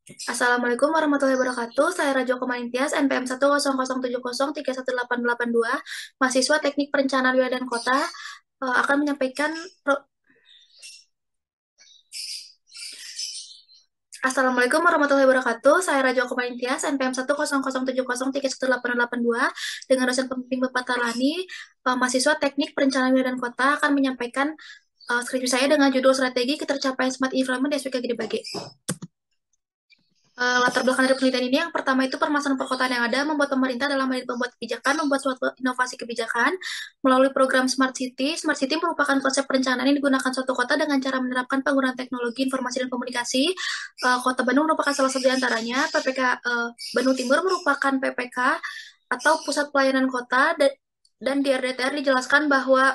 Assalamualaikum warahmatullahi wabarakatuh. Saya Rajo Komanintias, NPM 10070318882, mahasiswa Teknik Perencanaan Wilayah dan Kota, akan menyampaikan Assalamualaikum warahmatullahi wabarakatuh. Saya Rajo Komanintias, NPM 10070318882, dengan dosen pembimbing Bapak Tarlani, mahasiswa Teknik Perencanaan Wilayah dan Kota akan menyampaikan skripsi saya dengan judul Strategi Ketercapaian Smart Environment di SPK Gede Bage. Latar belakang dari penelitian ini yang pertama itu permasalahan perkotaan yang ada membuat pemerintah dalam hal ini membuat kebijakan, membuat suatu inovasi kebijakan melalui program Smart City. Smart City merupakan konsep perencanaan yang digunakan suatu kota dengan cara menerapkan penggunaan teknologi informasi dan komunikasi. Kota Bandung merupakan salah satu di antaranya. Bandung Timur merupakan PPK atau Pusat Pelayanan Kota, dan di RDTR dijelaskan bahwa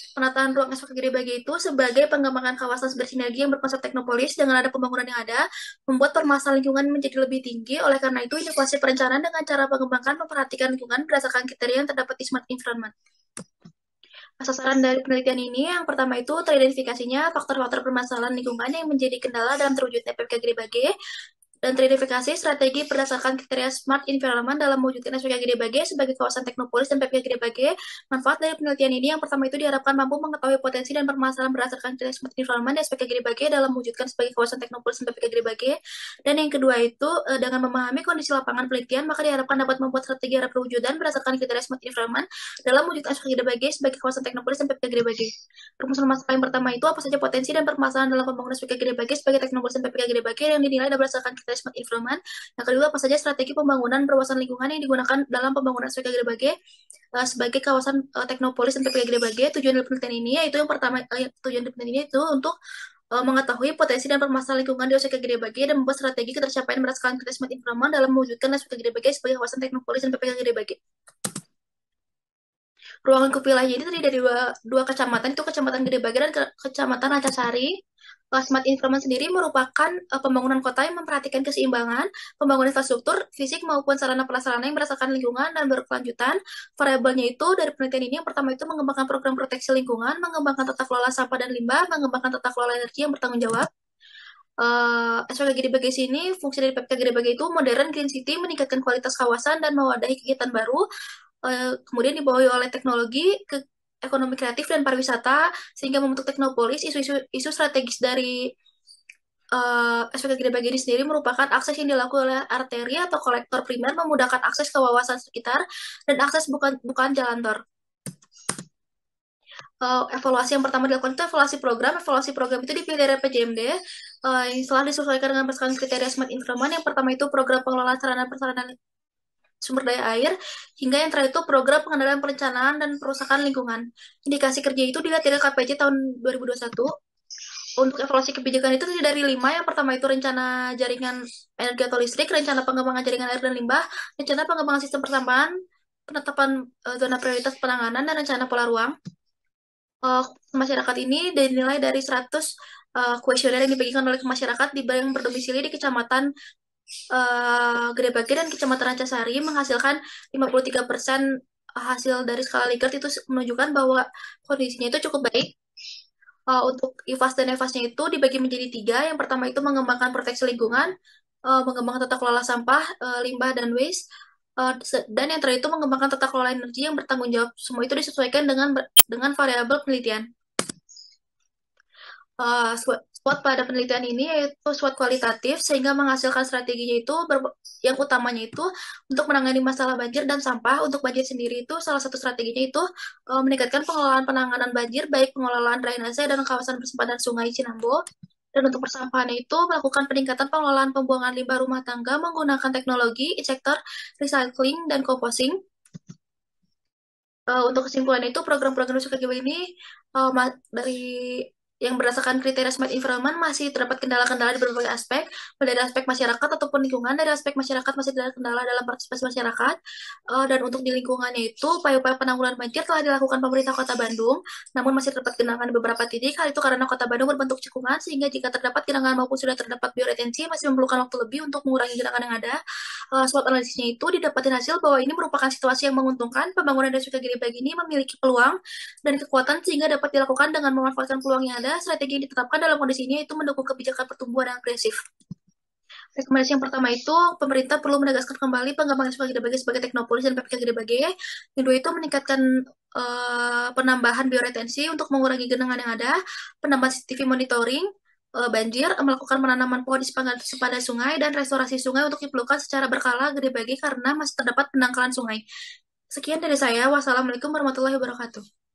penataan ruang SPK Gede Bage itu sebagai pengembangan kawasan bersinergi yang berkonsep teknopolis dengan ada pembangunan yang ada, membuat permasalahan lingkungan menjadi lebih tinggi. Oleh karena itu, inovasi perencanaan dengan cara mengembangkan memperhatikan lingkungan berdasarkan kriteria yang terdapat di Smart Environment. Sasaran dari penelitian ini yang pertama itu teridentifikasinya faktor-faktor permasalahan lingkungan yang menjadi kendala dalam terwujudnya PPK Gede Bage, dan teridentifikasi strategi berdasarkan kriteria Smart Environment dalam mewujudkan SPK Gede Bage sebagai kawasan teknopolis dan PPK Gede Bage. Manfaat dari penelitian ini yang pertama itu diharapkan mampu mengetahui potensi dan permasalahan berdasarkan kriteria Smart Environment di SPK Gede Bage dalam mewujudkan sebagai kawasan teknopolis dan PPK Gede Bage. Dan yang kedua itu dengan memahami kondisi lapangan penelitian, maka diharapkan dapat membuat strategi arah perwujudan berdasarkan kriteria Smart Environment dalam mewujudkan SPK Gede Bage sebagai kawasan teknopolis dan PPK Gede Bage. Rumusan masalah yang pertama itu apa saja potensi dan permasalahan dalam pembangunan SPK Gede Bage sebagai teknopolis dan PPK Gede Bage yang dinilai berdasarkan kriteria Smart Environment. Yang kedua, apa saja strategi pembangunan berwawasan lingkungan yang digunakan dalam pembangunan SPK Gede Bage sebagai kawasan teknopolis dan PPK Gede Bage. Tujuan dari penelitian ini yaitu yang pertama, tujuan dari penelitian ini itu untuk mengetahui potensi dan permasalahan lingkungan di SPK Gede Bage dan membuat strategi ketercapaian berdasarkan kriteria Smart Environment dalam mewujudkan SPK Gede Bage sebagai kawasan teknopolis dan PPK Gede Bage. Ruang lingkup wilayah ini terdiri dari dua kecamatan, itu Kecamatan Gede Bage dan Kecamatan Rancasari. Smart Environment sendiri merupakan pembangunan kota yang memperhatikan keseimbangan pembangunan infrastruktur, fisik maupun sarana prasarana yang berdasarkan lingkungan dan berkelanjutan. Variabelnya itu dari penelitian ini yang pertama itu mengembangkan program proteksi lingkungan, mengembangkan tata kelola sampah dan limbah, mengembangkan tata kelola energi yang bertanggung jawab. SPK Gede Bage ini fungsi dari PPK Gede Bage itu modern green city, meningkatkan kualitas kawasan dan mewadahi kegiatan baru. Kemudian dibawahi oleh teknologi, ekonomi kreatif dan pariwisata sehingga membentuk teknopolis. Isu strategis dari SPK Gede Bage ini sendiri merupakan akses yang dilakukan oleh arteri atau kolektor primer, memudahkan akses ke wawasan sekitar dan akses bukan jalan tol. Evaluasi yang pertama dilakukan itu evaluasi program. Evaluasi program itu dipilih dari PJMD yang setelah disesuaikan dengan berdasarkan kriteria Smart Environment. Yang pertama itu program pengelolaan sarana prasarana sumber daya air, hingga yang terakhir itu program pengendalian perencanaan dan perusahaan lingkungan. Indikasi kerja itu dilihat dari KPJ tahun 2021. Untuk evaluasi kebijakan itu terdiri dari 5. Yang pertama itu rencana jaringan energi atau listrik, rencana pengembangan jaringan air dan limbah, rencana pengembangan sistem persampahan, penetapan zona prioritas penanganan, dan rencana pola ruang. Masyarakat ini dinilai dari 100 kuesioner yang dibagikan oleh masyarakat yang berdomisili di Kecamatan Gede Bage dan Kecamatan Rancasari, menghasilkan 53% hasil dari skala Likert. Itu menunjukkan bahwa kondisinya itu cukup baik. Untuk IFAS dan EFAS-nya itu dibagi menjadi 3. Yang pertama itu mengembangkan proteksi lingkungan, mengembangkan tata kelola sampah, limbah, dan waste. Dan yang terakhir itu mengembangkan tata kelola energi yang bertanggung jawab. Semua itu disesuaikan dengan variabel penelitian. SWOT pada penelitian ini yaitu SWOT kualitatif, sehingga menghasilkan strateginya itu yang utamanya itu untuk menangani masalah banjir dan sampah. Untuk banjir sendiri itu salah satu strateginya itu meningkatkan pengelolaan penanganan banjir, baik pengelolaan drainase dan kawasan persimpanan sungai Cinambo. Dan untuk persampahan itu melakukan peningkatan pengelolaan pembuangan limbah rumah tangga menggunakan teknologi injektor, recycling, dan composting. Untuk kesimpulan itu program-program Nusa ini dari yang berdasarkan kriteria Smart Environment masih terdapat kendala-kendala di berbagai aspek, dari aspek masyarakat ataupun lingkungan. Dari aspek masyarakat masih terdapat kendala dalam partisipasi masyarakat, dan untuk di lingkungannya itu upaya-upaya penanggulangan banjir telah dilakukan pemerintah Kota Bandung, namun masih terdapat genangan di beberapa titik. Hal itu karena Kota Bandung berbentuk cekungan, sehingga jika terdapat genangan maupun sudah terdapat bioretensi masih memerlukan waktu lebih untuk mengurangi genangan yang ada. SWOT analisisnya itu didapatin hasil bahwa ini merupakan situasi yang menguntungkan. Pembangunan dan Gede Bage ini memiliki peluang dan kekuatan sehingga dapat dilakukan dengan memanfaatkan peluang yang ada. Strategi yang ditetapkan dalam kondisi ini itu mendukung kebijakan pertumbuhan yang agresif. Rekomendasi yang pertama itu, pemerintah perlu menegaskan kembali pengembangan sekolah Gede Bage sebagai teknopolis dan PPK Gede Bage. Yang kedua itu meningkatkan penambahan bioretensi untuk mengurangi genangan yang ada, penambahan CCTV monitoring, banjir, melakukan penanaman pohon di sepanjang sungai, dan restorasi sungai untuk diperlukan secara berkala Gede Bage karena masih terdapat pendangkalan sungai. Sekian dari saya. Wassalamualaikum warahmatullahi wabarakatuh.